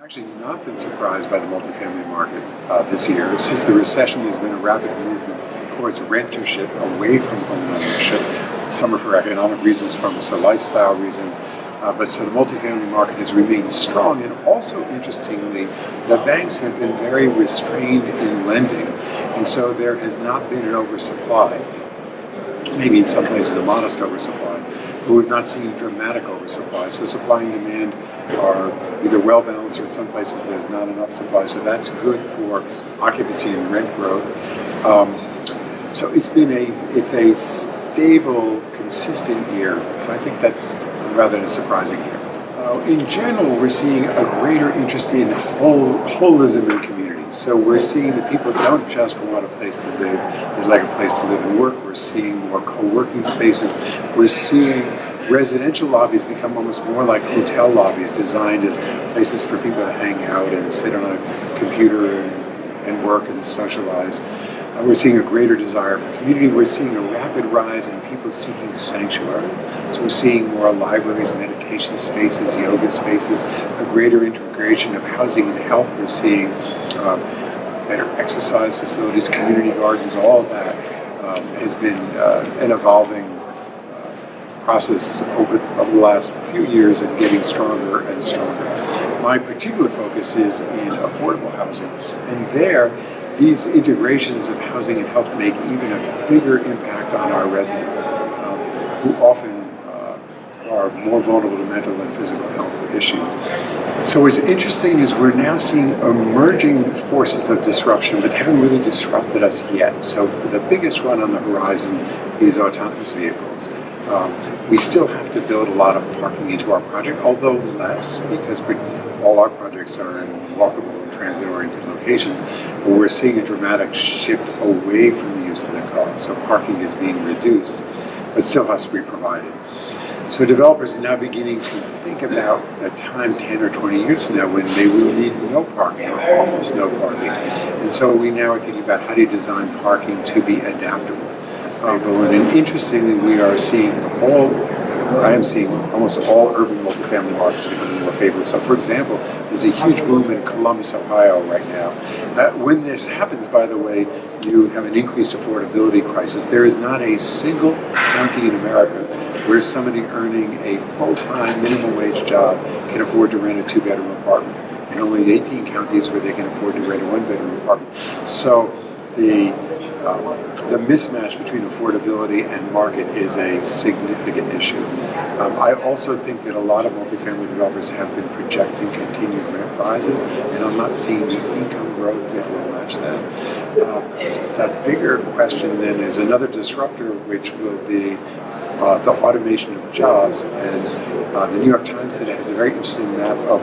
I've actually not been surprised by the multifamily market this year. Since the recession, there's been a rapid movement towards rentership, away from home ownership. Some are for economic reasons, some for lifestyle reasons. But so the multifamily market has remained strong, and also interestingly, the banks have been very restrained in lending, and so there has not been an oversupply. Maybe in some places a modest oversupply, but we've not seen dramatic oversupply. So supply and demand are either well balanced, or in some places there's not enough supply. So that's good for occupancy and rent growth. So it's a stable, consistent year. So I think that's rather than a surprising year. In general, we're seeing a greater interest in holism in communities. So we're seeing that people don't just want a place to live, they like a place to live and work. We're seeing more co-working spaces. We're seeing residential lobbies become almost more like hotel lobbies, designed as places for people to hang out and sit on a computer and work and socialize. We're seeing a greater desire for community. We're seeing a rapid rise in people seeking sanctuary. So we're seeing more libraries, meditation spaces, yoga spaces, a greater integration of housing and health. We're seeing better exercise facilities, community gardens. All of that has been an evolving process over the last few years and getting stronger and stronger. My particular focus is in affordable housing, and there, these integrations of housing and health make even a bigger impact on our residents, who often are more vulnerable to mental and physical health issues. So what's interesting is we're now seeing emerging forces of disruption, but haven't really disrupted us yet. So the biggest one on the horizon is autonomous vehicles. We still have to build a lot of parking into our project, although less, because all our projects are in walkable and transit-oriented locations. But we're seeing a dramatic shift away from the use of the car. So parking is being reduced, but still has to be provided. So developers are now beginning to think about the time 10 or 20 years from now when they will need no parking or almost no parking. And so we now are thinking about how do you design parking to be adaptable. And interestingly, I am seeing almost all urban multifamily markets becoming more favorable. So for example, there's a huge boom in Columbus, Ohio right now. When this happens, by the way, you have an increased affordability crisis. There is not a single county in America where somebody earning a full-time minimum wage job can afford to rent a two-bedroom apartment, and only 18 counties where they can afford to rent a one-bedroom apartment. So the mismatch between affordability and market is a significant issue. I also think that a lot of multifamily developers have been projecting continued rent rises, and I'm not seeing the income growth that will match that. The bigger question then is another disruptor, which will be the automation of jobs. And the New York Times today has a very interesting map of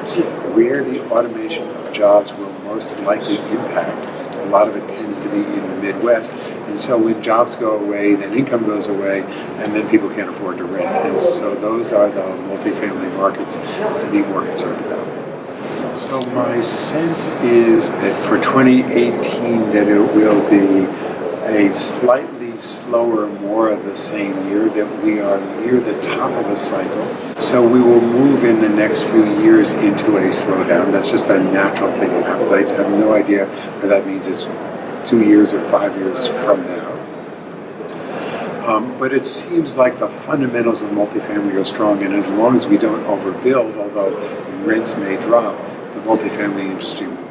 where the automation of jobs will most likely impact. A lot of it tends to be in the Midwest, and so when jobs go away, then income goes away, and then people can't afford to rent. And so those are the multifamily markets to be more concerned about. So my sense is that for 2018 that it will be a slightly slower, more of the same year, that we are near the top of a cycle. So we will move in the next few years into a slowdown. That's just a natural thing that happens. I have no idea whether that means it's 2 years or 5 years from now. But it seems like the fundamentals of multifamily are strong, and as long as we don't overbuild, although rents may drop, the multifamily industry will